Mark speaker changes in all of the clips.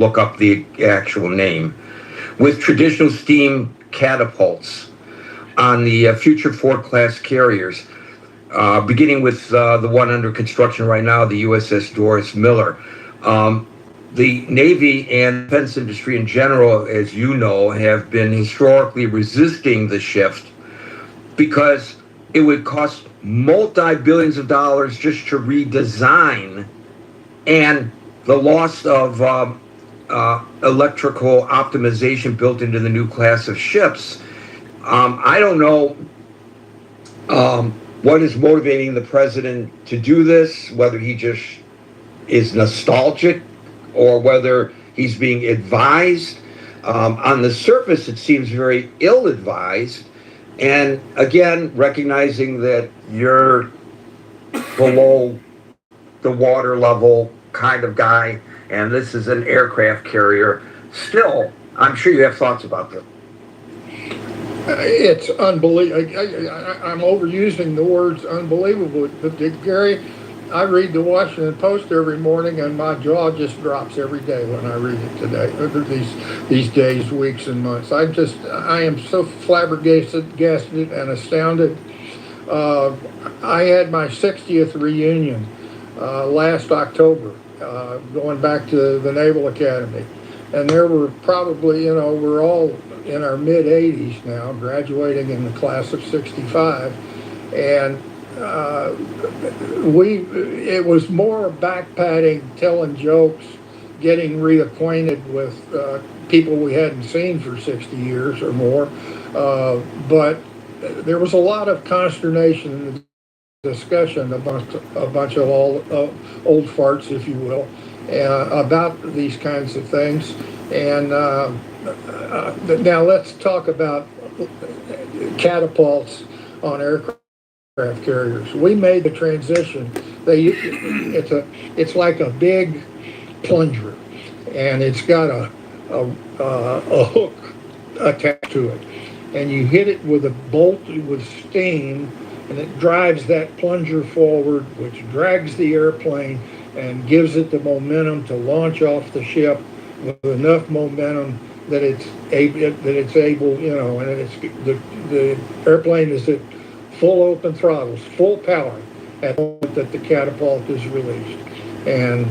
Speaker 1: look up the actual name, with traditional steam catapults on the future four-class carriers, beginning with the one under construction right now, the USS Doris Miller. The Navy and defense industry in general, as you know, have been historically resisting the shift because it would cost multi-billions of dollars just to redesign, and the loss of electrical optimization built into the new class of ships. I don't know what is motivating the president to do this, whether he just is nostalgic or whether he's being advised. On the surface, it seems very ill-advised. And again, recognizing that you're below the water level kind of guy, and this is an aircraft carrier, still, I'm sure you have thoughts about this.
Speaker 2: It's unbelievable. I'm overusing the words unbelievable, but Gary, I read the Washington Post every morning, and my jaw just drops every day when I read it today. These days, weeks, and months. I am so flabbergasted and astounded. I had my 60th reunion last October, going back to the Naval Academy, and there were probably, we're all in our mid-80s now, graduating in the class of 65, and it was more backpatting, telling jokes, getting reacquainted with people we hadn't seen for 60 years or more, but there was a lot of consternation in the discussion, a bunch of old farts, if you will, about these kinds of things. And now let's talk about catapults on aircraft carriers. We made the transition. It's like a big plunger, and it's got a hook attached to it, and you hit it with a bolt with steam, and it drives that plunger forward, which drags the airplane and gives it the momentum to launch off the ship with enough momentum that it's able, and the airplane is at full open throttles, full power at the moment that the catapult is released, and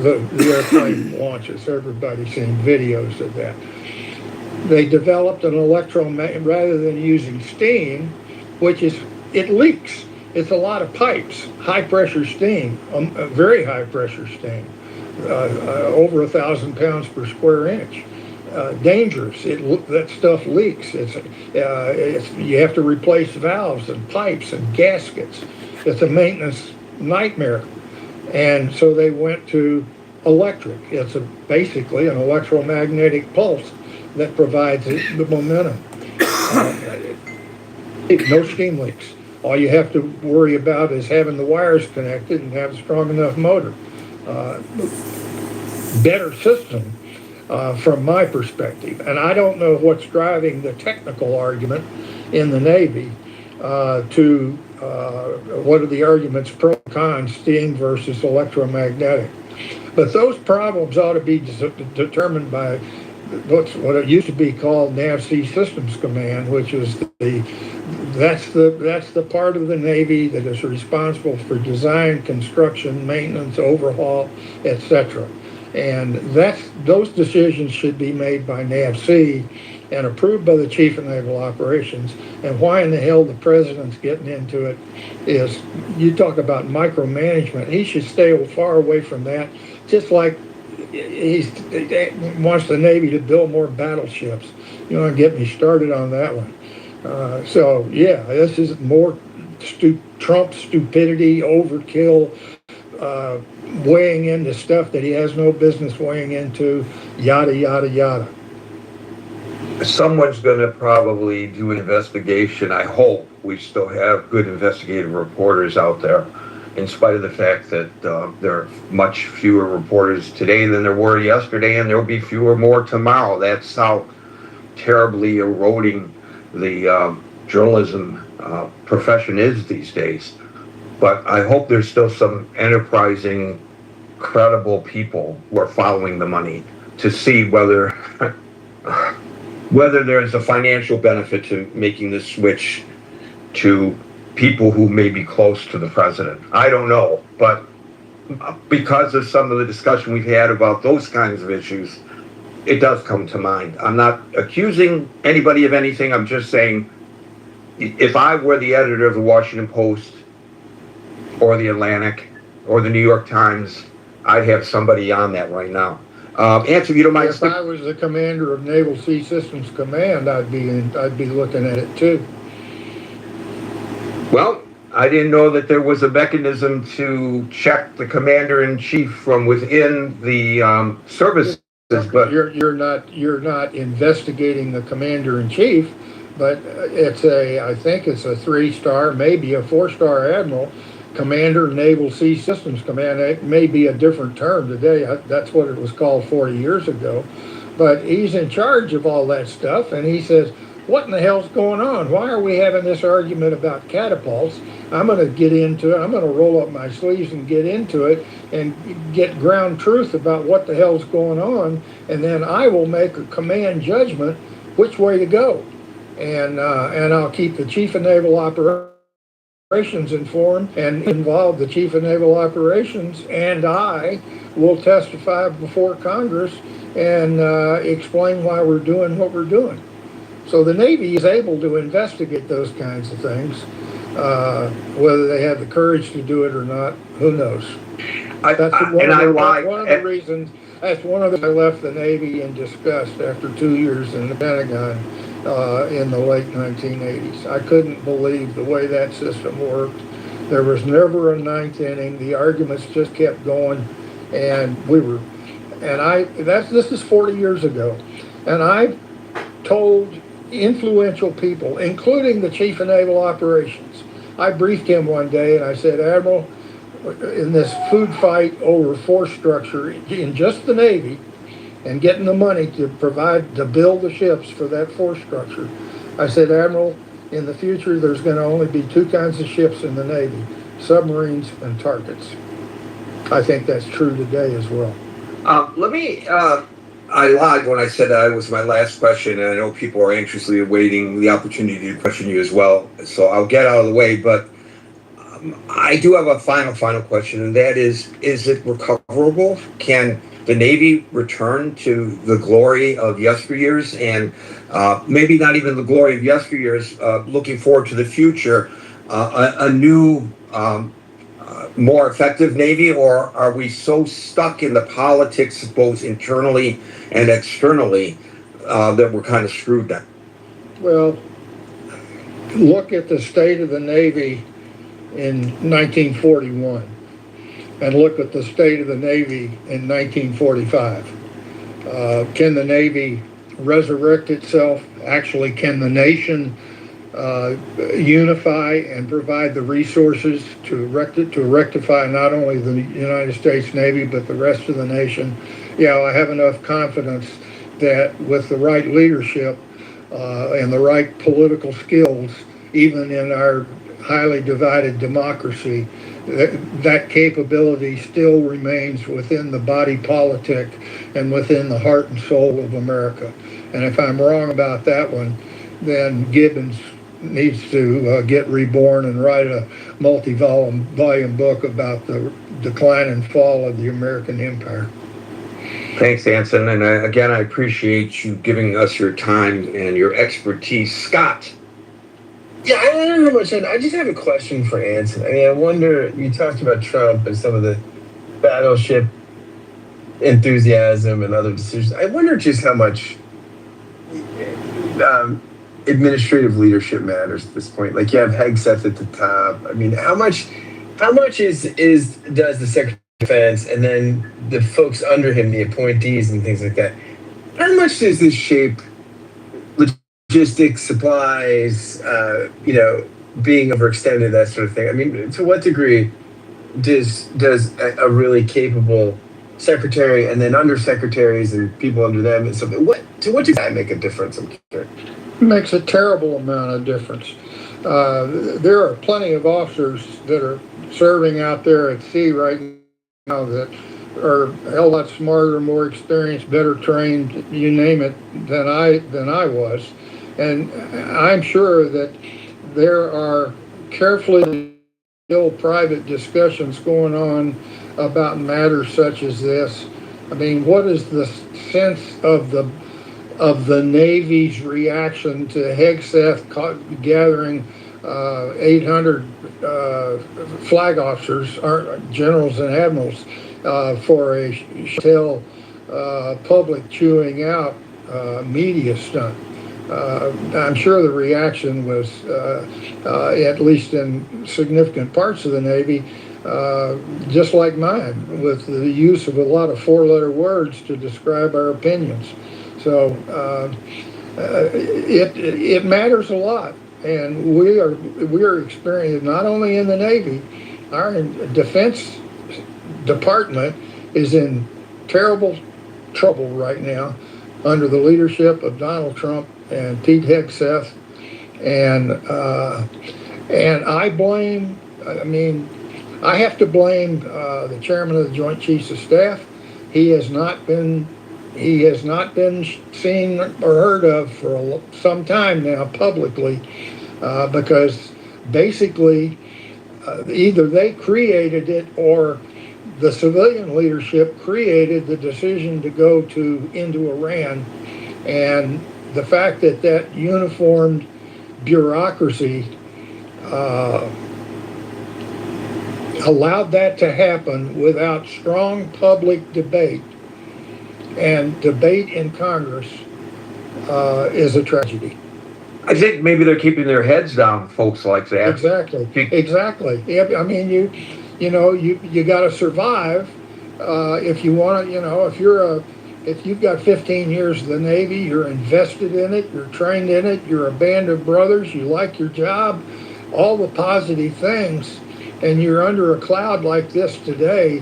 Speaker 2: the airplane launches. Everybody's seen videos of that. They developed an rather than using steam, which it leaks. It's a lot of pipes, high pressure steam, very high pressure steam, over 1,000 pounds per square inch. Dangerous. That stuff leaks. You have to replace valves and pipes and gaskets. It's a maintenance nightmare. And so they went to electric. It's basically an electromagnetic pulse that provides the momentum. No steam leaks. All you have to worry about is having the wires connected and have a strong enough motor. Better system from my perspective. And I don't know what's driving the technical argument in the Navy to what are the arguments pro and con, steam versus electromagnetic. But those problems ought to be determined by what it used to be called NAVSEA Systems Command, which is that's the part of the Navy that is responsible for design, construction, maintenance, overhaul, etc. And those decisions should be made by NAVSEA and approved by the Chief of Naval Operations. And why in the hell the president's getting into it is, you talk about micromanagement. He should stay far away from that, just like he wants the Navy to build more battleships. You want to get me started on that one. So yeah, this is more Trump stupidity, overkill, weighing into stuff that he has no business weighing into, yada, yada, yada.
Speaker 1: Someone's going to probably do an investigation. I hope we still have good investigative reporters out there, in spite of the fact that there are much fewer reporters today than there were yesterday, and there will be fewer more tomorrow. That's how terribly eroding the journalism profession is these days. But I hope there's still some enterprising, credible people who are following the money to see whether whether there's a financial benefit to making the switch to people who may be close to the president. I don't know, but because of some of the discussion we've had about those kinds of issues, it does come to mind. I'm not accusing anybody of anything. I'm just saying, if I were the editor of the Washington Post or the Atlantic or the New York Times, I'd have somebody on that right now. Answer, if you don't mind.
Speaker 2: If I was the commander of Naval Sea Systems Command, I'd be looking at it too.
Speaker 1: Well, I didn't know that there was a mechanism to check the commander-in-chief from within the services. But
Speaker 2: you're not investigating the commander-in-chief, but I think it's a 3-star, maybe a 4-star admiral, commander, Naval Sea Systems Command. It may be a different term today. That's what it was called 40 years ago. But he's in charge of all that stuff, and he says, what in the hell's going on? Why are we having this argument about catapults? I'm going to get into it. I'm going to roll up my sleeves and get into it and get ground truth about what the hell's going on, and then I will make a command judgment which way to go. And I'll keep the Chief of Naval Operations informed and involve the Chief of Naval Operations, and I will testify before Congress and explain why we're doing what we're doing. So the Navy is able to investigate those kinds of things. Whether they have the courage to do it or not, who knows? That's one of the reasons I left the Navy in disgust after 2 years in the Pentagon in the late 1980s. I couldn't believe the way that system worked. There was never a ninth inning. The arguments just kept going, and this is 40 years ago, and I told influential people, including the Chief of Naval Operations. I briefed him one day and I said, Admiral, in this food fight over force structure in just the Navy and getting the money to build the ships for that force structure, I said, Admiral, in the future there's going to only be 2 kinds of ships in the Navy, submarines and targets. I think that's true today as well.
Speaker 1: I lied when I said that was my last question, and I know people are anxiously awaiting the opportunity to question you as well, so I'll get out of the way, but I do have a final question, and that is it recoverable? Can the Navy return to the glory of yesteryears, and maybe not even the glory of yesteryears, looking forward to the future, a new more effective Navy, or are we so stuck in the politics, both internally and externally, that we're kind of screwed then?
Speaker 2: Well, look at the state of the Navy in 1941 and look at the state of the Navy in 1945. Can the Navy resurrect itself? Actually, can the nation unify and provide the resources to rectify not only the United States Navy but the rest of the nation? Yeah, I have enough confidence that with the right leadership and the right political skills, even in our highly divided democracy, that capability still remains within the body politic and within the heart and soul of America. And if I'm wrong about that one, then Gibbons needs to get reborn and write a multi-volume book about the decline and fall of the American empire.
Speaker 1: Thanks, Anson. And again, I appreciate you giving us your time and your expertise. Scott.
Speaker 3: Yeah, I don't know how much. I just have a question for Anson. I mean, I wonder, you talked about Trump and some of the battleship enthusiasm and other decisions. I wonder just how much administrative leadership matters at this point. Like, you have Hegseth at the top. I mean, how much does the Secretary of Defense and then the folks under him, the appointees and things like that, how much does this shape logistics, supplies, being overextended, that sort of thing? I mean, to what degree does a really capable secretary and then undersecretaries and people under them and something, to what does that make a difference? I'm curious.
Speaker 2: It makes a terrible amount of difference. There are plenty of officers that are serving out there at sea right now that are a hell of a lot smarter, more experienced, better trained, you name it, than I was, and I'm sure that there are carefully still private discussions going on about matters such as this. I mean, what is the sense of the Navy's reaction to Hegseth gathering 800 flag officers, generals and admirals, for a shell public chewing out media stunt? I'm sure the reaction was, at least in significant parts of the Navy, just like mine, with the use of a lot of four-letter words to describe our opinions. So it matters a lot, and we are experiencing, not only in the Navy, our Defense Department is in terrible trouble right now under the leadership of Donald Trump and Pete Hegseth, and I blame. I mean, I have to blame the chairman of the Joint Chiefs of Staff. He has not been seen or heard of for some time now publicly, because basically either they created it or the civilian leadership created the decision to go into Iran, and the fact that uniformed bureaucracy allowed that to happen without strong public debate and debate in Congress is a tragedy.
Speaker 1: I think maybe they're keeping their heads down, folks like that.
Speaker 2: Exactly. Yeah, I mean, you got to survive if you want to. If you've got 15 years of the Navy, you're invested in it, you're trained in it, you're a band of brothers, you like your job, all the positive things, and you're under a cloud like this today.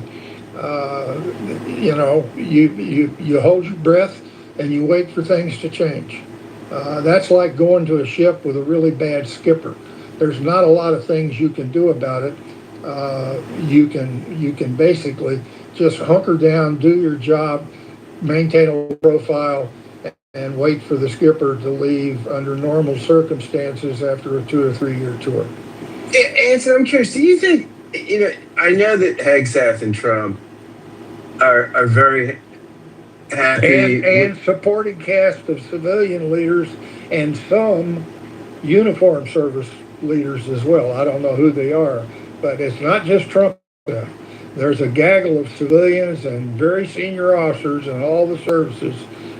Speaker 2: You hold your breath and you wait for things to change. That's like going to a ship with a really bad skipper. There's not a lot of things you can do about it. You can basically just hunker down, do your job, maintain a profile, and wait for the skipper to leave under normal circumstances after a 2 or 3 year tour.
Speaker 3: Anson, I'm curious, do you think, I know that Hegseth and Trump are very happy.
Speaker 2: And supporting cast of civilian leaders and some uniform service leaders as well. I don't know who they are, but it's not just Trump. There's a gaggle of civilians and very senior officers in all the services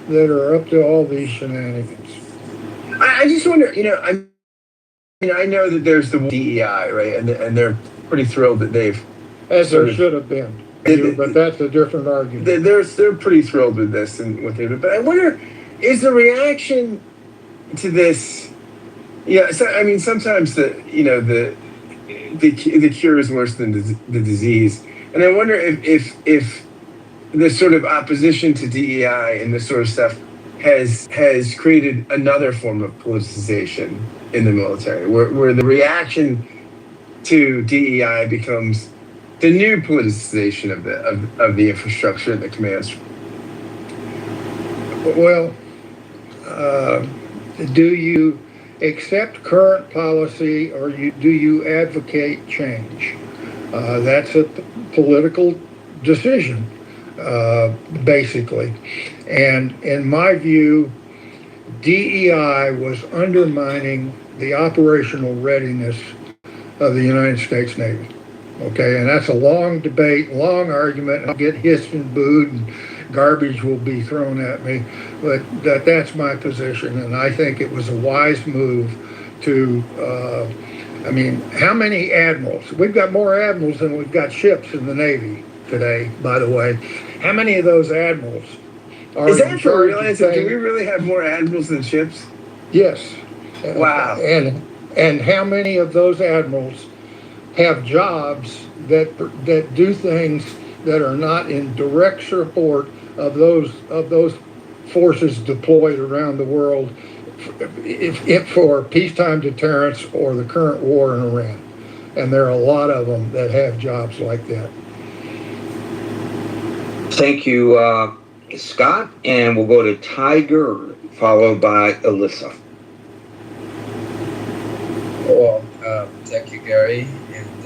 Speaker 2: that are up to all these shenanigans.
Speaker 3: I just wonder, I know that there's the DEI, right? And they're pretty thrilled that they've...
Speaker 2: As there should have been. But that's a different argument.
Speaker 3: They're pretty thrilled with this and what they do. But I wonder, is the reaction to this... sometimes the cure is worse than the disease. And I wonder if this sort of opposition to DEI and this sort of stuff has created another form of politicization in the military, where the reaction to DEI becomes the new politicization of the infrastructure and the commands.
Speaker 2: Well, do you accept current policy or do you advocate change? That's a political decision, basically. And in my view, DEI was undermining the operational readiness of the United States Navy. Okay, and that's a long debate, long argument. I'll get hissed and booed and garbage will be thrown at me, but that's my position, and I think it was a wise move to, how many admirals? We've got more admirals than we've got ships in the Navy today, by the way. How many of those admirals are
Speaker 3: Is that for real?
Speaker 2: do
Speaker 3: we really have more admirals than ships?
Speaker 2: Yes.
Speaker 3: Wow.
Speaker 2: And how many of those admirals have jobs that do things that are not in direct support of those forces deployed around the world if for peacetime deterrence or the current war in Iran? And there are a lot of them that have jobs like that.
Speaker 1: Thank you, Scott. And we'll go to Tiger, followed by Alyssa.
Speaker 4: Well, thank you, Gary. And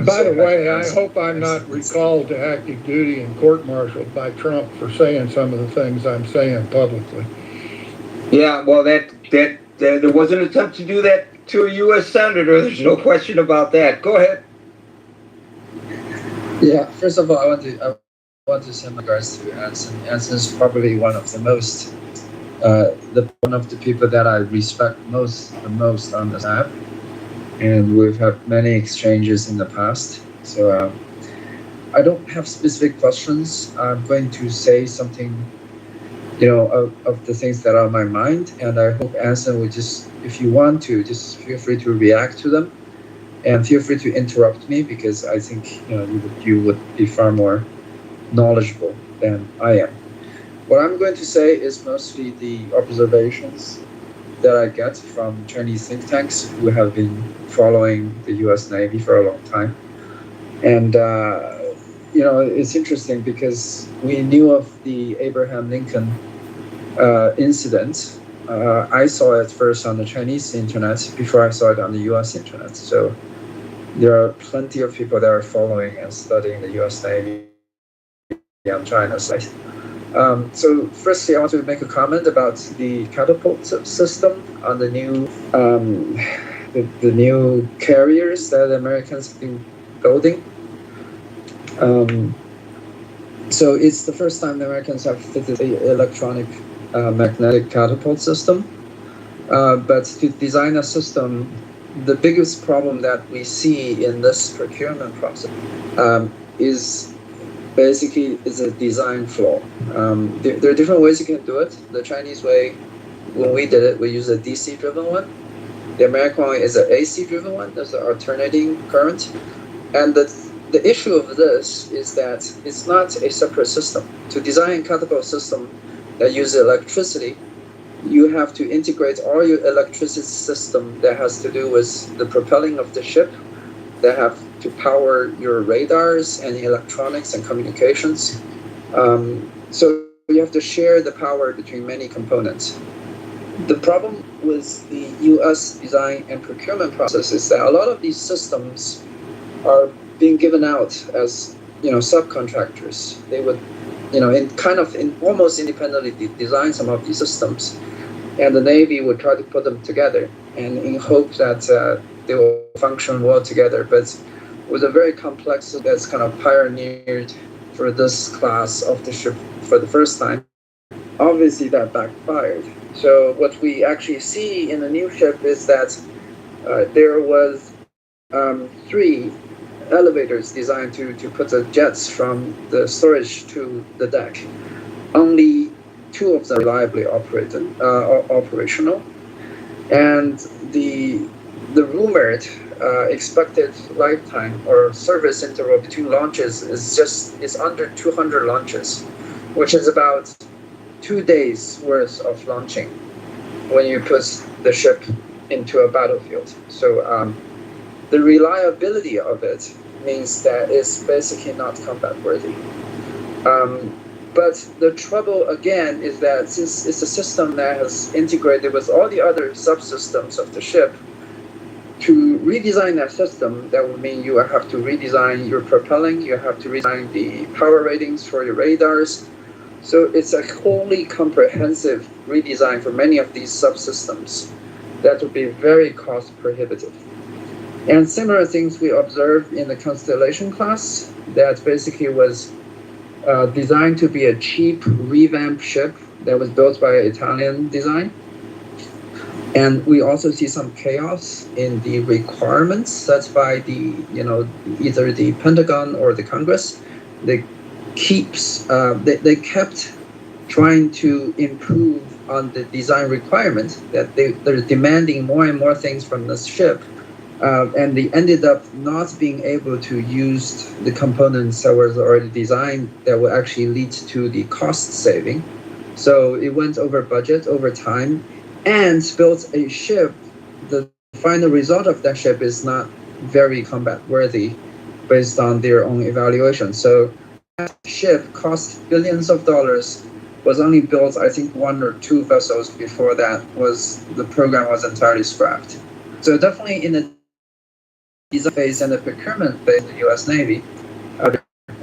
Speaker 2: by the way, I hope I'm not recalled to active duty and court-martialed by Trump for saying some of the things I'm saying publicly.
Speaker 1: Yeah, well, that there was an attempt to do that to a U.S. senator. There's no question about that. Go ahead.
Speaker 4: Yeah, first of all, I want to send my regards to Anson. Anson's probably one of the one of the people that I respect the most on this app, and we've had many exchanges in the past. So I don't have specific questions. I'm going to say something, of the things that are on my mind, and I hope Anson would just, if you want to, just feel free to react to them, and feel free to interrupt me, because I think you would be far more knowledgeable than I am. What I'm going to say is mostly the observations that I get from Chinese think tanks who have been following the U.S. Navy for a long time. And, it's interesting because we knew of the Abraham Lincoln incident. I saw it first on the Chinese internet before I saw it on the U.S. internet. So there are plenty of people that are following and studying the U.S. Navy on China's side. So firstly, I want to make a comment about the catapult system on the new the new carriers that the Americans have been building. So it's the first time the Americans have fitted the electronic magnetic catapult system. But to design a system, the biggest problem that we see in this procurement process is a design flaw. There are different ways you can do it. The Chinese way, when we did it, we used a DC driven one. The American one is an AC driven one. There's an alternating current. And the issue of this is that it's not a separate system. To design a catapult system that uses electricity, you have to integrate all your electricity system that has to do with the propelling of the ship, that have to power your radars and electronics and communications. So you have to share the power between many components. The problem with the U.S. design and procurement process is that a lot of these systems are being given out as subcontractors. They would almost independently design some of these systems, and the Navy would try to put them together and in hope that they will function well together. But with a very complex that's kind of pioneered for this class of the ship for the first time, obviously that backfired. So what we actually see in the new ship is that there was 3 elevators designed to put the jets from the storage to the deck. Only 2 of them reliably operational, and the rumored expected lifetime or service interval between launches is under 200 launches, which is about 2 days worth of launching when you put the ship into a battlefield. So the reliability of it means that it's basically not combat worthy. But the trouble, again, is that since it's a system that has integrated with all the other subsystems of the ship, to redesign that system, that would mean you have to redesign your propelling, you have to redesign the power ratings for your radars. So it's a wholly comprehensive redesign for many of these subsystems that would be very cost prohibitive. And similar things we observed in the Constellation class that basically was designed to be a cheap revamped ship that was built by Italian design. And we also see some chaos in the requirements set by the, either the Pentagon or the Congress. They kept trying to improve on the design requirements, that they're demanding more and more things from this ship. And they ended up not being able to use the components that were already designed that would actually lead to the cost saving. So it went over budget, over time, and built a ship. The final result of that ship is not very combat worthy based on their own evaluation. So ship cost billions of dollars was only built, I think, one or two vessels before that the program was entirely scrapped. So definitely in the design phase and the procurement phase of the U.S. Navy,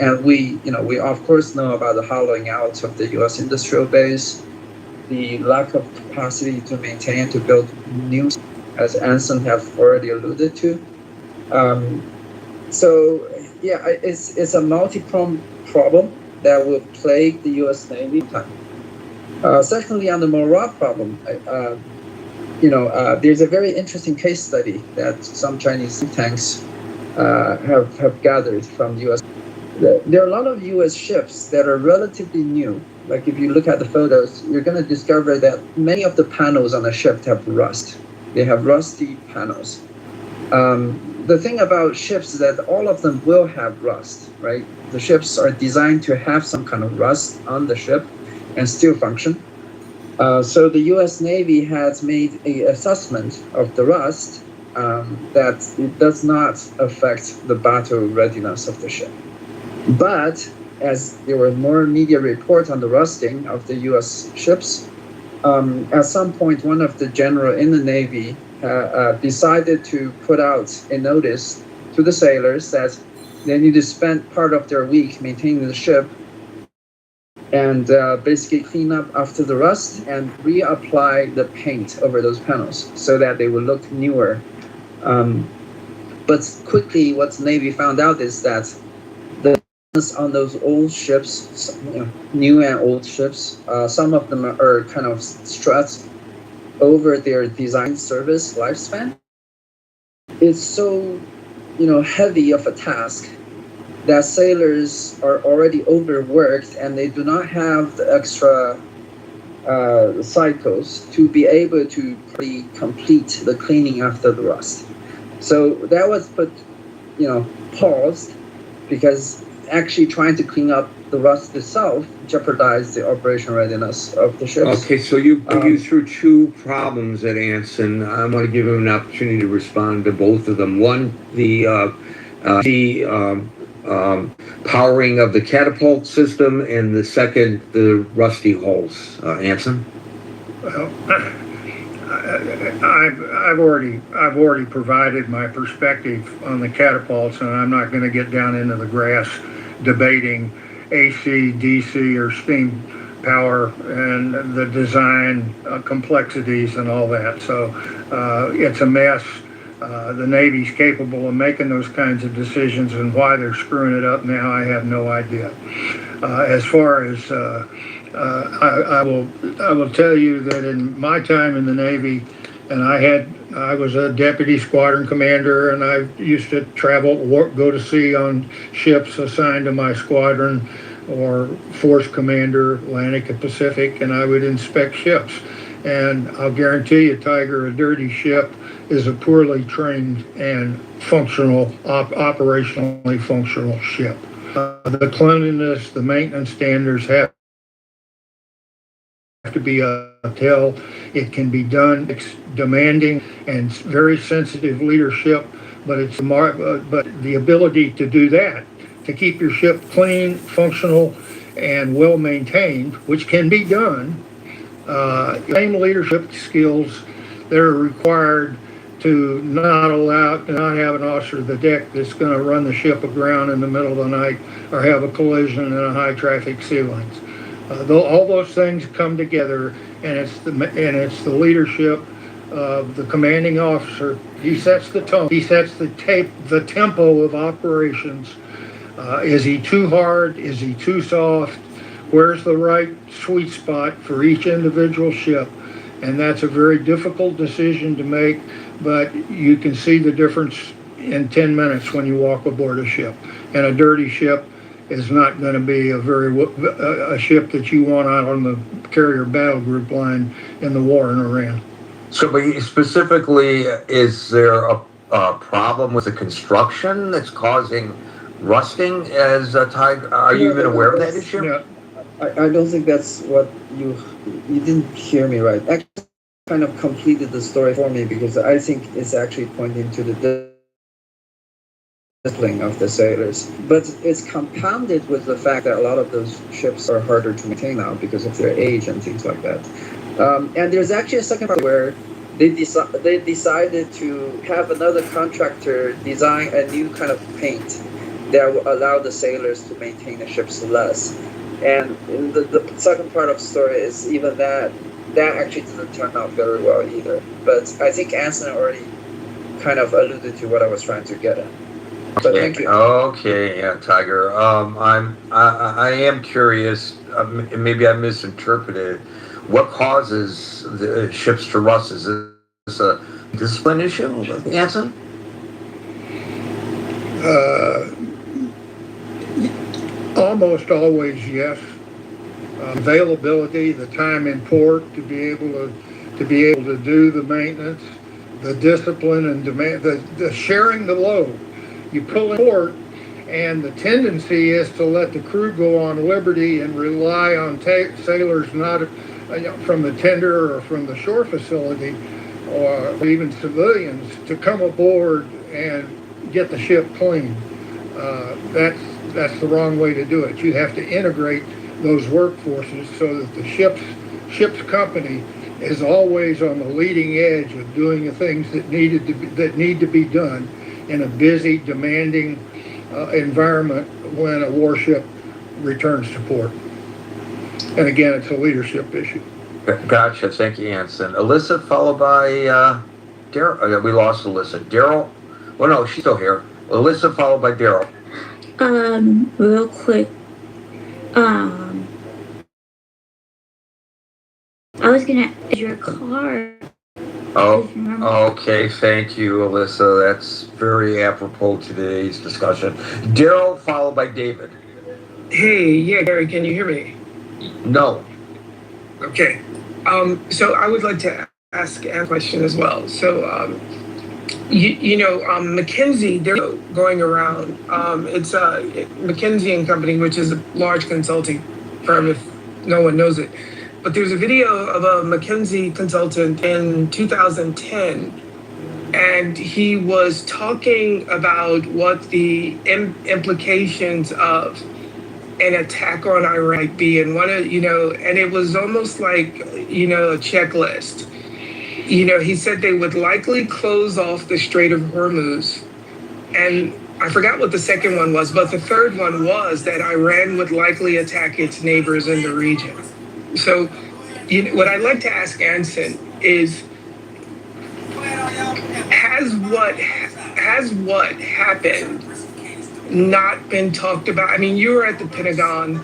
Speaker 4: and we of course know about the hollowing out of the U.S. industrial base, the lack of capacity to maintain and to build new, as Anson have already alluded to. So yeah, it's a multi-pronged problem that will plague the U.S. Navy. Secondly, on the morale problem, there's a very interesting case study that some Chinese think tanks have gathered from the U.S. There are a lot of U.S. ships that are relatively new. Like if you look at the photos, you're going to discover that many of the panels on the ship have rust. They have rusty panels. The thing about ships is that all of them will have rust, right? The ships are designed to have some kind of rust on the ship and still function. So the U.S. Navy has made an assessment of the rust that it does not affect the battle readiness of the ship. But as there were more media reports on the rusting of the U.S. ships, at some point, one of the general in the Navy decided to put out a notice to the sailors that they need to spend part of their week maintaining the ship and basically clean up after the rust and reapply the paint over those panels so that they will look newer. But quickly, what the Navy found out is that the on those old ships, new and old ships, some of them are kind of stretched over their design service lifespan. It's so, heavy of a task that sailors are already overworked and they do not have the extra cycles to be able to complete the cleaning after the rust. So that was put, paused because actually trying to clean up the rust itself jeopardized the operational readiness of the ships.
Speaker 1: Okay, so you through two problems at Anson. I want to give him an opportunity to respond to both of them. One, the powering of the catapult system, and the second, the rusty holes. Anson?
Speaker 2: Well, I've already provided my perspective on the catapults, and I'm not going to get down into the grass debating AC, DC, or steam power and the design complexities and all that. So it's a mess. The Navy's capable of making those kinds of decisions, and why they're screwing it up now, I have no idea. As far as I will tell you that in my time in the Navy, and I was a deputy squadron commander, and I used to go to sea on ships assigned to my squadron, or force commander, Atlantic and Pacific, and I would inspect ships. And I'll guarantee you, Tiger, a dirty ship is a poorly trained and operationally functional ship. The cleanliness, the maintenance standards have to be upheld. It can be done. It's demanding and very sensitive leadership, but the ability to do that, to keep your ship clean, functional, and well maintained, which can be done. Same leadership skills that are required to not have an officer of the deck that's going to run the ship aground in the middle of the night or have a collision in a high traffic sea lanes. All those things come together, and it's the leadership of the commanding officer. He sets the tone. He sets the tempo of operations. Is he too hard? Is he too soft? Where's the right sweet spot for each individual ship? And that's a very difficult decision to make, but you can see the difference in 10 minutes when you walk aboard a ship. And a dirty ship is not going to be a ship that you want out on the carrier battle group line in the war in Iran.
Speaker 1: So, but specifically, is there a problem with the construction that's causing rusting? Are you even aware of that issue?
Speaker 2: Yeah.
Speaker 4: I don't think that's what you didn't hear me right. Actually, kind of completed the story for me, because I think it's actually pointing to the discipline of the sailors. But it's compounded with the fact that a lot of those ships are harder to maintain now because of their age and things like that. And there's actually a second part where they decided to have another contractor design a new kind of paint that will allow the sailors to maintain the ships less. And in the second part of the story is even that actually didn't turn out very well either. But I think Anson already kind of alluded to what I was trying to get at. But thank you.
Speaker 1: Okay, yeah, Tiger. I am curious. Maybe I misinterpreted. What causes the ships to rust? Is this a discipline issue, Anson?
Speaker 2: Almost always, yes. Availability, the time in port to be able to do the maintenance, the discipline and demand, the sharing the load. You pull in port, and the tendency is to let the crew go on liberty and rely on sailors not from the tender or from the shore facility, or even civilians to come aboard and get the ship clean. That's the wrong way to do it. You have to integrate those workforces so that the ship's company is always on the leading edge of doing the things that need to be done in a busy, demanding environment when a warship returns to port. And again, it's a leadership issue.
Speaker 1: Gotcha. Thank you, Anson. Alyssa, followed by Daryl. We lost Alyssa. Daryl. Well, no, she's still here. Alyssa, followed by Daryl.
Speaker 5: Real quick. I was gonna add your car.
Speaker 1: Oh, okay. Thank you, Alyssa. That's very apropos to today's discussion. Daryl, followed by David.
Speaker 6: Hey, yeah, Gary, can you hear me?
Speaker 1: No.
Speaker 6: Okay. So I would like to ask a question as well. So, McKinsey, they're going around. It's McKinsey and Company, which is a large consulting firm, if no one knows it. But there's a video of a McKinsey consultant in 2010, and he was talking about what the implications of an attack on Iran might be, and and it was almost like, a checklist. He said they would likely close off the Strait of Hormuz, and I forgot what the second one was, but the third one was that Iran would likely attack its neighbors in the region. So, what I'd like to ask Anson is, has what happened not been talked about? I mean, you were at the Pentagon.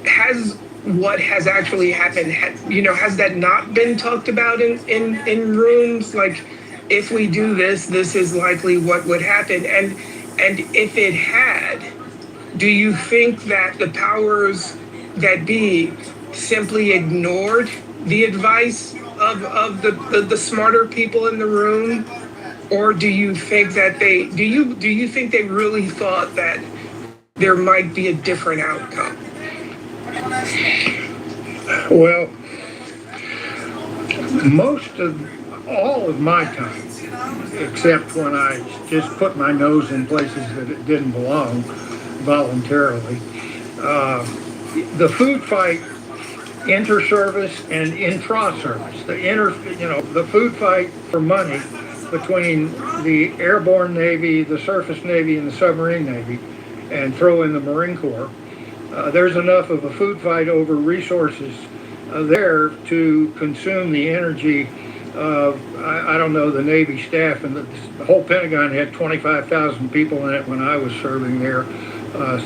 Speaker 6: Has what has actually happened, has that not been talked about in rooms? Like, if we do this is likely what would happen. And if it had, do you think that the powers that be simply ignored the advice of the smarter people in the room? Or do you think that do you think they really thought that there might be a different outcome?
Speaker 2: Well, all of my time, except when I just put my nose in places that it didn't belong voluntarily, the food fight, inter-service and intra-service, the food fight for money between the airborne Navy, the surface Navy, and the submarine Navy, and throw in the Marine Corps. There's enough of a food fight over resources there to consume the energy of, I don't know, the Navy staff. And the whole Pentagon had 25,000 people in it when I was serving there.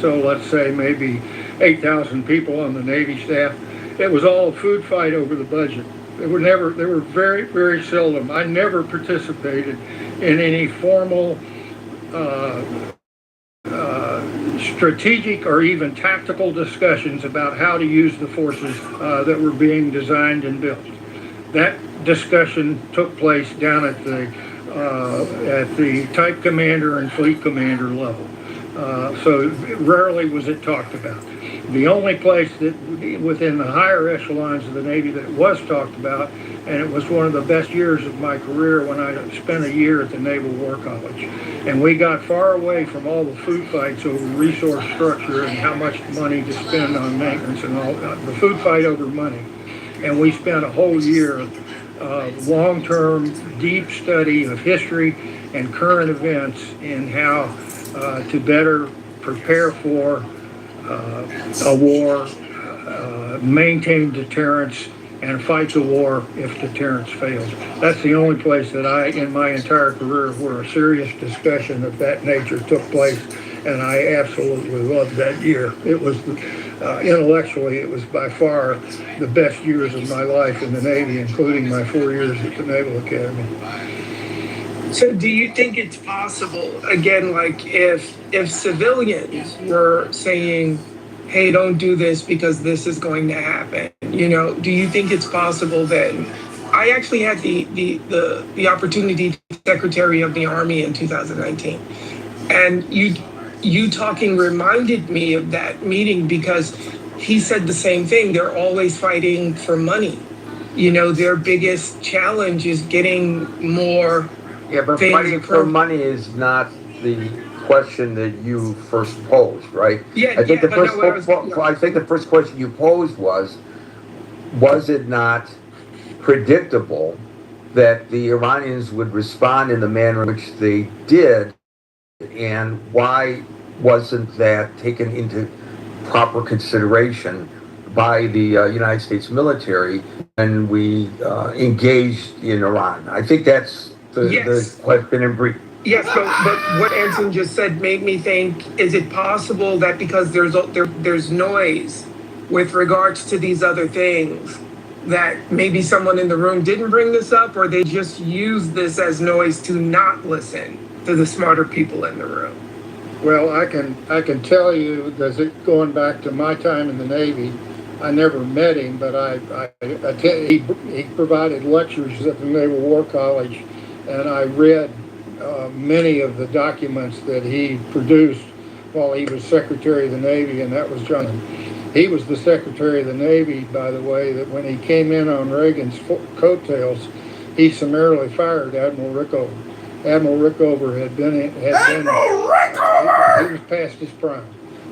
Speaker 2: So let's say maybe 8,000 people on the Navy staff. It was all a food fight over the budget. They were very, very seldom. I never participated in any formal strategic or even tactical discussions about how to use the forces that were being designed and built. That discussion took place down at the type commander and fleet commander level. So rarely was it talked about. The only place that within the higher echelons of the Navy that it was talked about, and it was one of the best years of my career when I spent a year at the Naval War College. And we got far away from all the food fights over resource structure and how much money to spend on maintenance and all the food fight over money. And we spent a whole year of long-term, deep study of history and current events in how to better prepare for a war, maintain deterrence, and fight the war if deterrence fails. That's the only place that in my entire career, where a serious discussion of that nature took place, and I absolutely loved that year. It was, intellectually, it was by far the best years of my life in the Navy, including my 4 years at the Naval Academy.
Speaker 6: So do you think it's possible, again, like if civilians were saying, hey, don't do this because this is going to happen, do you think it's possible that I actually had the opportunity to be Secretary of the Army in 2019, and you talking reminded me of that meeting, because he said the same thing. They're always fighting for money. Their biggest challenge is getting more.
Speaker 1: Yeah, but fighting for money is not the question that you first posed, right?
Speaker 6: Yeah,
Speaker 1: I think
Speaker 6: yeah,
Speaker 1: I think the first question you posed was it not predictable that the Iranians would respond in the manner in which they did, and why wasn't that taken into proper consideration by the United States military when we engaged in Iran? I think that's the question in brief.
Speaker 6: Yes, but what Anson just said made me think: is it possible that because there's noise with regards to these other things, that maybe someone in the room didn't bring this up, or they just used this as noise to not listen to the smarter people in the room?
Speaker 2: Well, I can tell you, going back to my time in the Navy, I never met him, but he provided lectures at the Naval War College, and I read many of the documents that he produced while he was Secretary of the Navy, and that was John. He was the Secretary of the Navy, by the way, that when he came in on Reagan's coattails, he summarily fired Admiral Rickover. Admiral Rickover he was past his prime.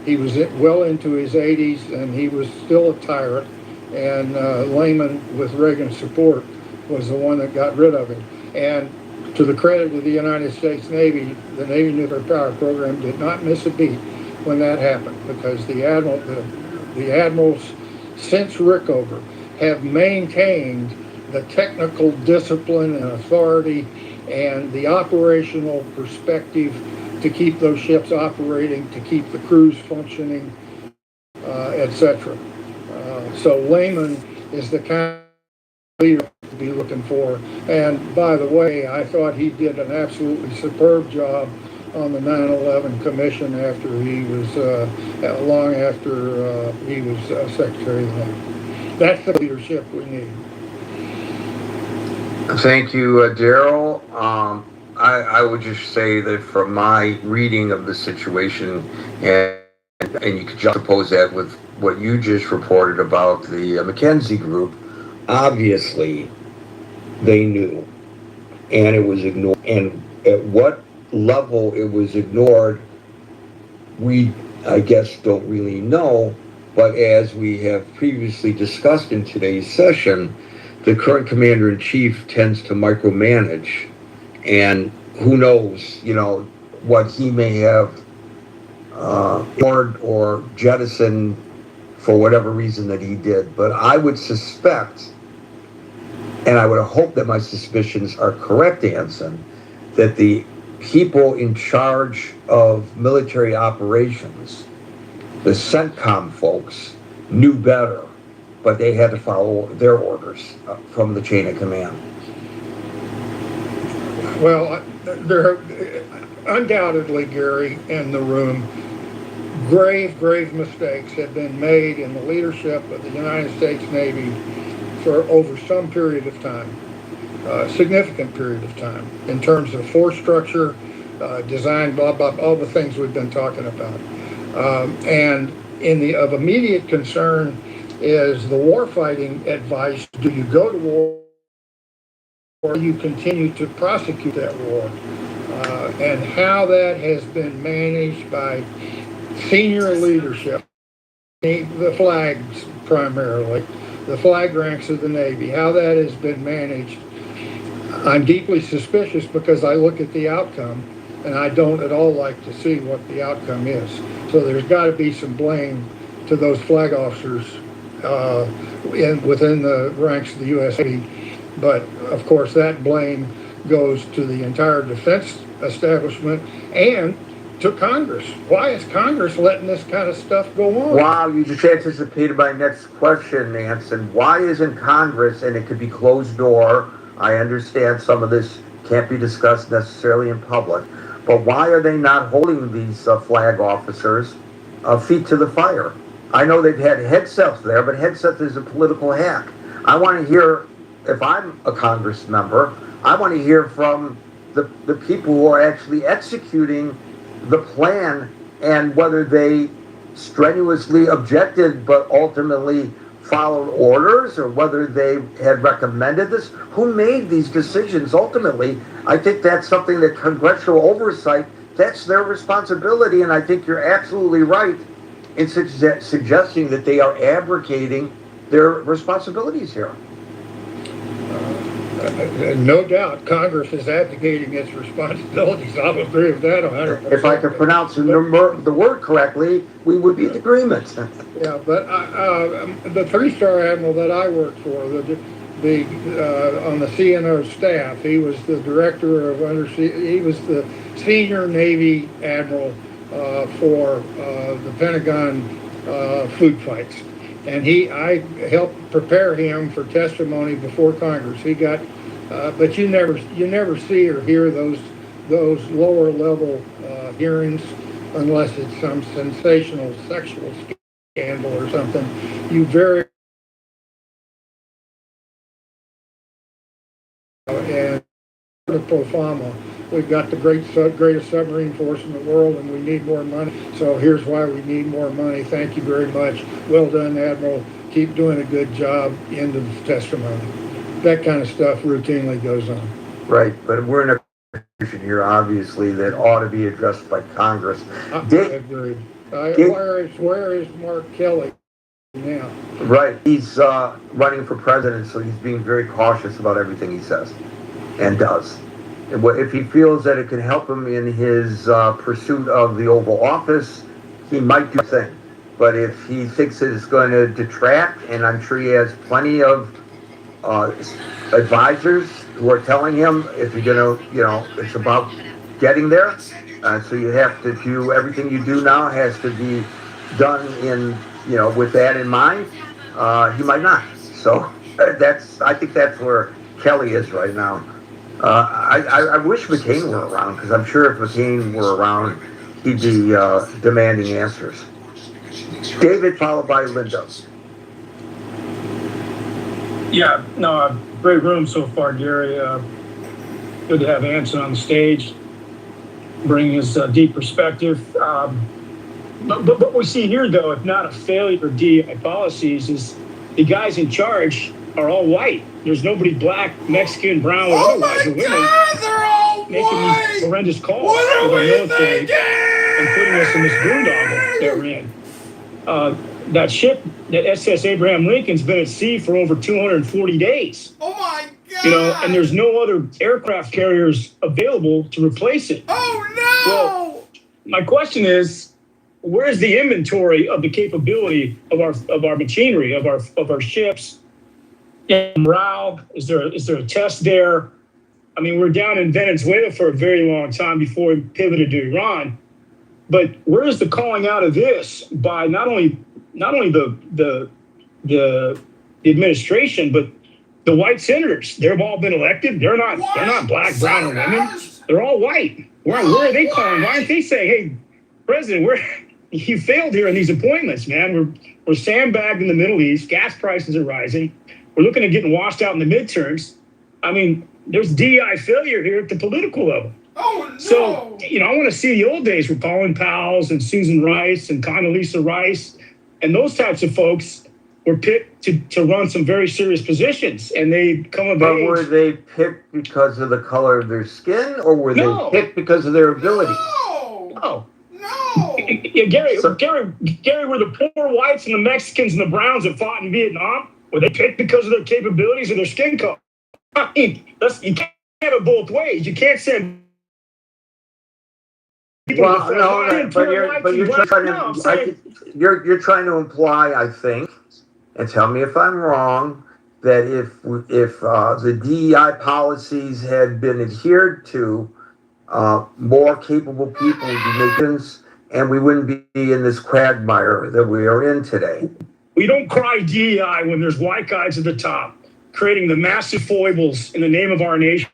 Speaker 2: He was well into his 80s, and he was still a tyrant, and Lehman, with Reagan's support, was the one that got rid of him. And to the credit of the United States Navy, the Navy nuclear power program did not miss a beat when that happened, because the admirals since Rickover have maintained the technical discipline and authority and the operational perspective to keep those ships operating, to keep the crews functioning, etc. So Lehman is the kind of leader to be looking for. And by the way, I thought he did an absolutely superb job on the 9/11 Commission after he was, long after he was Secretary of the Navy. That's the leadership we need.
Speaker 1: Thank you, Daryl. I would just say that from my reading of the situation, and you could juxtapose that with what you just reported about the McKinsey Group, obviously they knew, and it was ignored. And at what level it was ignored, we, I guess, don't really know. But as we have previously discussed in today's session, the current commander-in-chief tends to micromanage, and who knows, what he may have ignored or jettisoned for whatever reason that he did. But I would suspect, and I would hope that my suspicions are correct, Anson, that the people in charge of military operations, the CENTCOM folks, knew better, but they had to follow their orders from the chain of command.
Speaker 2: Well, there are undoubtedly, Gary, in the room, grave mistakes have been made in the leadership of the United States Navy for over some period of time, significant period of time, in terms of force structure, design, blah, blah, all the things we've been talking about. And of immediate concern is the warfighting advice. Do you go to war or do you continue to prosecute that war? And how that has been managed by senior leadership, the flags primarily, the flag ranks of the Navy, how that has been managed. I'm deeply suspicious because I look at the outcome and I don't at all like to see what the outcome is. So there's got to be some blame to those flag officers within the ranks of the U.S. Navy. But of course, that blame goes to the entire defense establishment and to Congress. Why is Congress letting this kind of stuff go on?
Speaker 1: Wow, you just anticipated my next question, Nansen. Why isn't Congress, and it could be closed door, I understand some of this can't be discussed necessarily in public, but why are they not holding these flag officers feet to the fire? I know they've had headsets there, but headset is a political hack. I want to hear, if I'm a Congress member, I want to hear from the people who are actually executing the plan and whether they strenuously objected but ultimately followed orders, or whether they had recommended this. Who made these decisions ultimately? I think that's something that congressional oversight, that's their responsibility, and I think you're absolutely right in suggesting that they are abrogating their responsibilities here.
Speaker 2: No doubt, Congress is abdicating its responsibilities. I'll agree with that 100%.
Speaker 1: If I could pronounce the word correctly, we would be in agreement.
Speaker 2: Yeah, but the three-star admiral that I worked for, on the CNO staff, he was the director of undersea. He was the senior Navy admiral for the Pentagon food fights. And I helped prepare him for testimony before Congress. He got, but you never see or hear those lower level hearings unless it's some sensational sexual scandal or something. You very and the Profama. We've got the greatest submarine force in the world, and we need more money. So here's why we need more money. Thank you very much. Well done, Admiral. Keep doing a good job. End of testimony. That kind of stuff routinely goes on.
Speaker 1: Right, but we're in a position here, obviously, that ought to be addressed by Congress.
Speaker 2: I agree. Where is Mark Kelly now?
Speaker 1: Right, he's running for president, so he's being very cautious about everything he says and does. If he feels that it can help him in his pursuit of the Oval Office, he might do the thing. But if he thinks that it's going to detract, and I'm sure he has plenty of advisors who are telling him, if you're going to, it's about getting there. So you have to do everything you do now has to be done with that in mind. He might not. So I think that's where Kelly is right now. I wish McCain were around, because I'm sure if McCain were around, he'd be demanding answers. David, followed by Linda.
Speaker 7: Yeah, no, great room so far, Gary. Good to have Anson on the stage, bringing his deep perspective. But what we see here, though, if not a failure of DEI policies, is the guys in charge are all white. There's nobody black, Mexican, brown, or otherwise, or women making these horrendous calls with our military and putting us in this boondoggle that we're in. That ship, that SS Abraham Lincoln's been at sea for over 240 days.
Speaker 8: Oh my God!
Speaker 7: And there's no other aircraft carriers available to replace it.
Speaker 8: Oh no!
Speaker 7: Well, my question is, where's the inventory of the capability of our machinery, of our ships? Morale? Is there a test there? I mean, we're down in Venezuela for a very long time before we pivoted to Iran. But where is the calling out of this by not only the administration, but the white senators? They've all been elected. They're not black, brown, or women. They're all white. Where are they calling? Why aren't they saying, "Hey, President, you failed here in these appointments, man. We're sandbagged in the Middle East. Gas prices are rising. We're looking at getting washed out in the midterms." I mean, there's DEI failure here at the political level.
Speaker 8: Oh, no.
Speaker 7: So, I want to see the old days with Colin Powell and Susan Rice and Condoleezza Rice And those types of folks were picked to run some very serious positions, and they come of
Speaker 1: But
Speaker 7: age.
Speaker 1: were they picked because of the color of their skin, or were
Speaker 7: No.
Speaker 1: they picked because of their ability?
Speaker 7: No.
Speaker 8: No.
Speaker 7: Yeah, Gary,
Speaker 1: So-
Speaker 7: Gary, were the poor whites and the Mexicans and the Browns that fought in Vietnam, were they picked because of their capabilities or their skin color? I mean, you can't have it both ways. You can't send people to the
Speaker 1: Well,
Speaker 7: front
Speaker 1: no,
Speaker 7: line
Speaker 1: no,
Speaker 7: and
Speaker 1: but
Speaker 7: poor
Speaker 1: you're
Speaker 7: whites
Speaker 1: but
Speaker 7: and
Speaker 1: you're
Speaker 7: blacks.
Speaker 1: trying
Speaker 7: No, I'm
Speaker 1: to
Speaker 7: saying,
Speaker 1: you're trying to imply, I think, and tell me if I'm wrong, that if the DEI policies had been adhered to, more capable people would be making, and we wouldn't be in this quagmire that we are in today.
Speaker 7: we don't cry DEI when there's white guys at the top creating the massive foibles in the name of our nation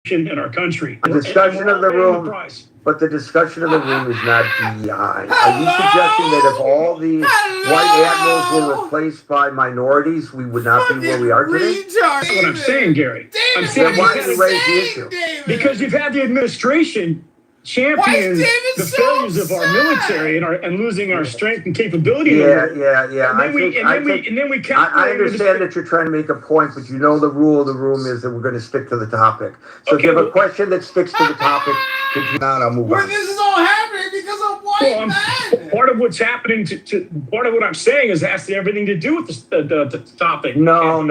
Speaker 7: and our country.
Speaker 1: The discussion
Speaker 7: And we're
Speaker 1: of the
Speaker 7: all paying
Speaker 1: room,
Speaker 7: price.
Speaker 1: but the discussion of the room is not DEI. Are you suggesting that if all the white admirals were replaced by minorities, we would not be where we are today?
Speaker 7: That's what I'm saying, Gary. I'm
Speaker 8: David,
Speaker 7: saying
Speaker 1: Then why
Speaker 7: you've
Speaker 1: do you
Speaker 7: had-
Speaker 1: raise the issue?
Speaker 8: David.
Speaker 7: because you've had the administration champion
Speaker 8: Why is David
Speaker 7: the
Speaker 8: so
Speaker 7: failures of our
Speaker 8: upset?
Speaker 7: military and losing our strength and capability. in the
Speaker 1: Yeah,
Speaker 7: world.
Speaker 1: yeah.
Speaker 7: And then we
Speaker 1: I
Speaker 7: calculated
Speaker 1: understand that you're trying to make a point, but you know the rule of the room is that we're going to stick to the topic. So if you
Speaker 7: Okay,
Speaker 1: have a
Speaker 7: well-
Speaker 1: question that sticks to the topic, continue on, I'll move
Speaker 8: Where
Speaker 1: on.
Speaker 8: this is all happening because of white
Speaker 7: Well,
Speaker 8: men.
Speaker 7: part of what's happening to part of what I'm saying is has everything to do with the topic.
Speaker 1: No.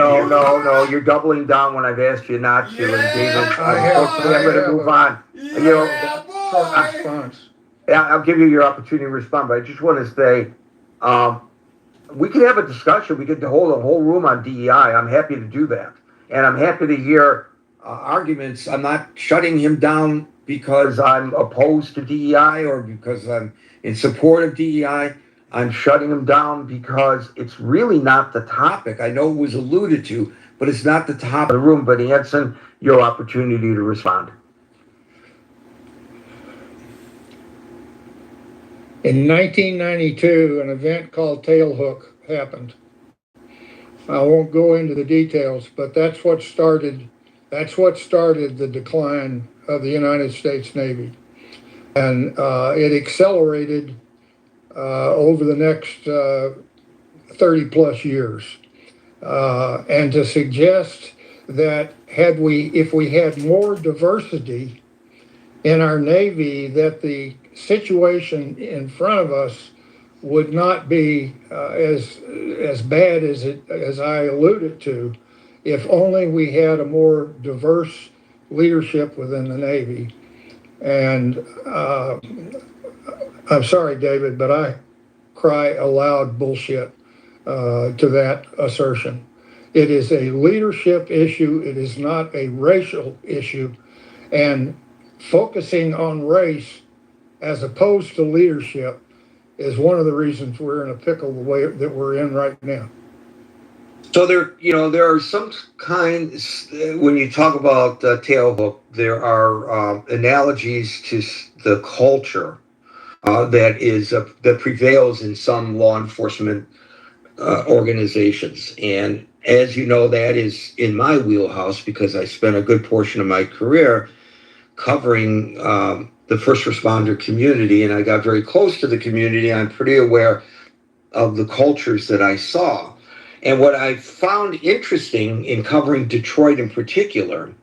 Speaker 1: You're doubling down when I've asked you not to. And David, unfortunately, I'm going to move on.
Speaker 8: Yeah,
Speaker 2: Short
Speaker 8: boy.
Speaker 2: response.
Speaker 1: Yeah, I'll give you your opportunity to respond, but I just want to say, we could have a discussion. We could hold a whole room on DEI. I'm happy to do that. And I'm happy to hear arguments. I'm not shutting him down because I'm opposed to DEI or because I'm in support of DEI. I'm shutting him down because it's really not the topic. I know it was alluded to, but it's not the top of the room. But Anson, your opportunity to respond.
Speaker 2: In 1992, an event called Tailhook happened. I won't go into the details, but that's what started the decline of the United States Navy. And it accelerated over the next 30 plus years. And to suggest that if we had more diversity in our Navy, that the situation in front of us would not be as bad as I alluded to, if only we had a more diverse leadership within the Navy. And I'm sorry, David, but I cry aloud bullshit to that assertion. It is a leadership issue. It is not a racial issue. And focusing on race as opposed to leadership is one of the reasons we're in a pickle the way that we're in right now.
Speaker 1: So there are some kinds, when you talk about tailhook, there are analogies to the culture that prevails in some law enforcement organizations. And as you know, that is in my wheelhouse because I spent a good portion of my career covering the first responder community, and I got very close to the community. I'm pretty aware of the cultures that I saw. And what I found interesting in covering Detroit in particular,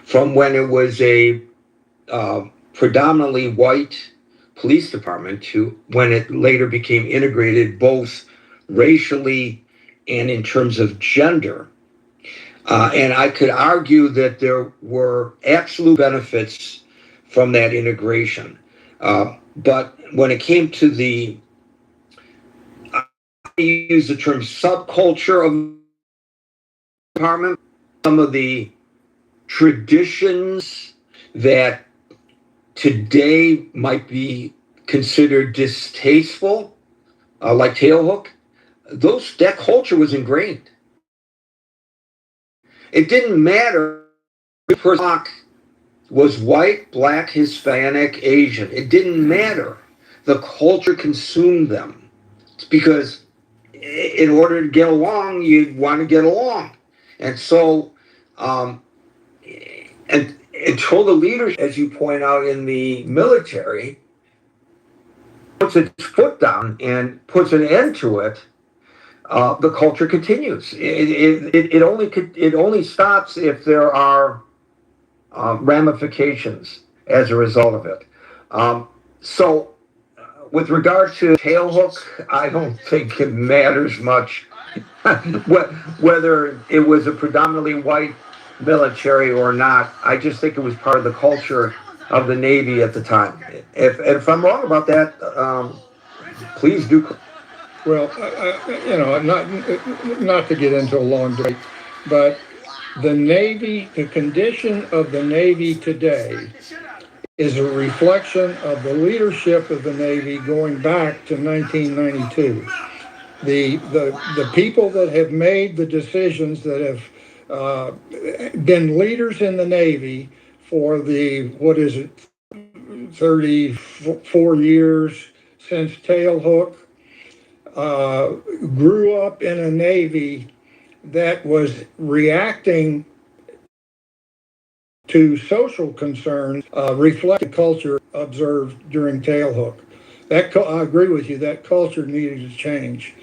Speaker 1: from when it was a predominantly white police department to when it later became integrated both racially and in terms of gender. And I could argue that there were absolute benefits from that integration. But when it came to I use the term subculture of the department, some of the traditions that today might be considered distasteful, like tailhook, that culture was ingrained. It didn't matter if the person was white, black, Hispanic, Asian. It didn't matter. The culture consumed them. It's because in order to get along, you want to get along. And so, and until the leaders, as you point out in the military, puts its foot down and puts an end to it, the culture continues. It only stops if there are ramifications as a result of it. So, with regard to tailhook, I don't think it matters much whether it was a predominantly white military or not. I just think it was part of the culture of the Navy at the time. If I'm wrong about that, please do.
Speaker 2: Well, not to get into a long debate, but the Navy, the condition of the Navy today is a reflection of the leadership of the Navy going back to 1992. The people that have made the decisions that have been leaders in the Navy for the, what is it, 34 years since tailhook, grew up in a Navy that was reacting to social concerns, reflect the culture observed during tailhook. I agree with you, that culture needed to change.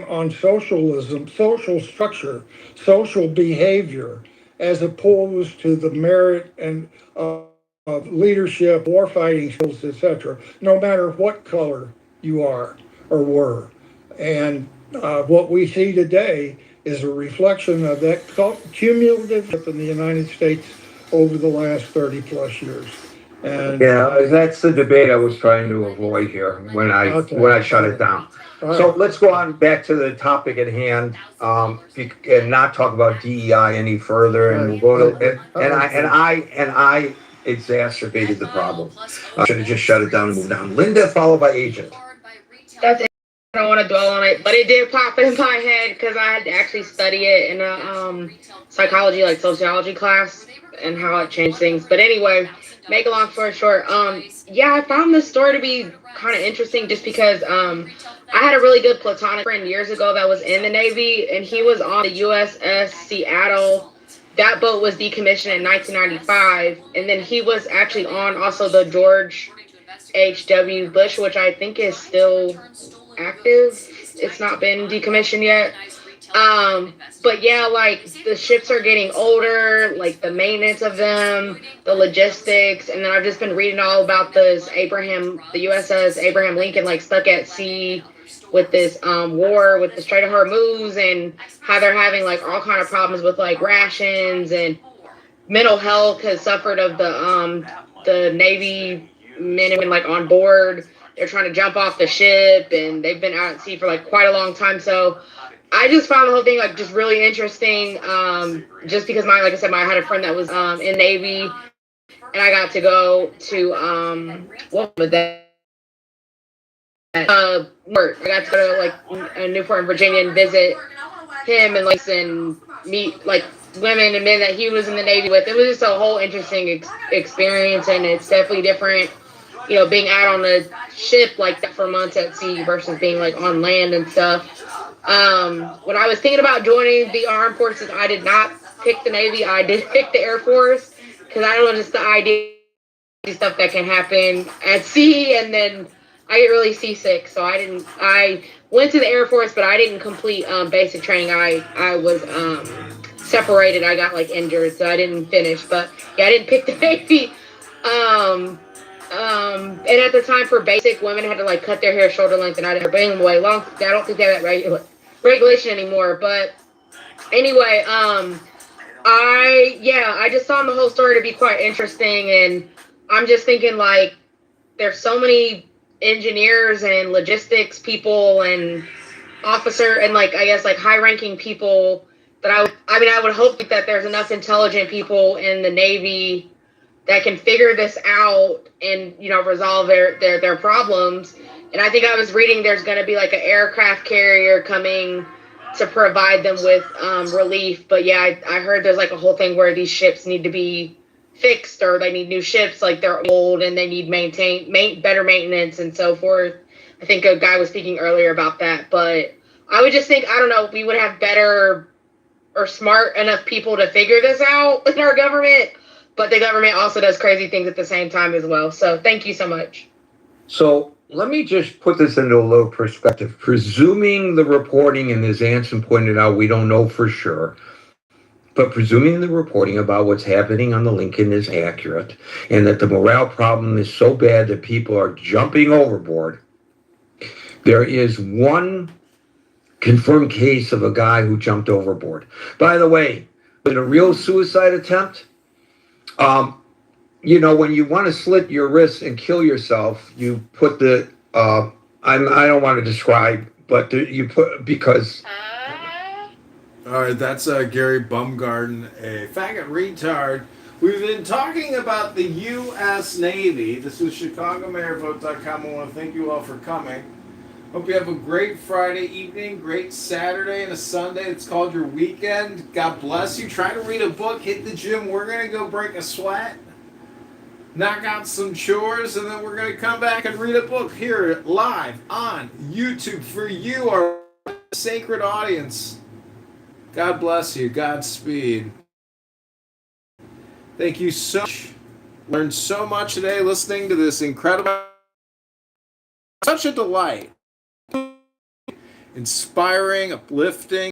Speaker 2: On socialism, social structure, social behavior, as opposed to the merit and of leadership, warfighting skills, etc., no matter what color you are or were. And what we see today is a reflection of that cumulative in the United States over the last 30 plus years. And
Speaker 1: Yeah, that's the debate I was trying to avoid here when I shut it down. So let's go on back to the topic at hand, and not talk about DEI any further. And we'll go to and I exacerbated the problem. I should have just shut it down and moved on. Linda, followed by Agent.
Speaker 9: That's it. I don't want to dwell on it, but it did pop in my head because I had to actually study it in a psychology, like sociology class, and how it changed things. But anyway, make a long story short, yeah, I found this story to be kind of interesting just because I had a really good platonic friend years ago that was in the Navy, and he was on the USS Seattle. That boat was decommissioned in 1995, and then he was actually on also the George H.W. Bush, which I think is still active. It's not been decommissioned yet. But yeah, like the ships are getting older, like the maintenance of them, the logistics, and then I've just been reading all about the USS Abraham Lincoln, like stuck at sea with this war with the Strait of Hormuz, and how they're having like all kind of problems with like rations, and mental health has suffered of the Navy men and women like on board. They're trying to jump off the ship, and they've been out at sea for like quite a long time. So I just found the whole thing like just really interesting. Just because like I said, I had a friend that was in Navy, and I got to go to what was that? Work. I got to go to like Newport in Virginia and visit him and meet like women and men that he was in the Navy with. It was just a whole interesting experience, and it's definitely different, being out on a ship like that for months at sea versus being like on land and stuff. When I was thinking about joining the armed forces, I did not pick the Navy. I did pick the Air Force because I don't know, just the idea stuff that can happen at sea, and then I get really seasick. So I went to the Air Force, but I didn't complete basic training. I was separated. I got like injured, so I didn't finish. But yeah, I didn't pick the Navy. And at the time for basic, women had to like cut their hair shoulder length, and I didn't bring them away long. I don't think they have that regulation anymore. But anyway, I just found the whole story to be quite interesting, and I'm just thinking like there's so many engineers and logistics people and officer and like I guess like high ranking people that I would hope that there's enough intelligent people in the Navy that can figure this out and resolve their problems. And I think I was reading there's going to be like an aircraft carrier coming to provide them with relief. But yeah, I heard there's like a whole thing where these ships need to be fixed, or they need new ships, like they're old and they need better maintenance and so forth. I think a guy was speaking earlier about that. But I would just think, I don't know, we would have better or smart enough people to figure this out in our government. But the government also does crazy things at the same time as well. So thank you so much.
Speaker 1: So let me just put this into a little perspective. Presuming the reporting, and as Anson pointed out, we don't know for sure, but presuming the reporting about what's happening on the Lincoln is accurate, and that the morale problem is so bad that people are jumping overboard, there is one confirmed case of a guy who jumped overboard. By the way, was it a real suicide attempt? When you want to slit your wrists and kill yourself, you put I don't want to describe, but you put, because
Speaker 10: All right, that's Gary Bumgarden, a faggot retard. We've been talking about the U.S. Navy. This is ChicagoMayorVote.com. I want to thank you all for coming. Hope you have a great Friday evening, great Saturday, and a Sunday. It's called your weekend. God bless you. Try to read a book, hit the gym. We're going to go break a sweat, knock out some chores, and then we're going to come back and read a book here live on YouTube for you, our sacred audience. God bless you. Godspeed. Thank you so much. Learned so much today listening to this incredible, such a delight. Inspiring, uplifting.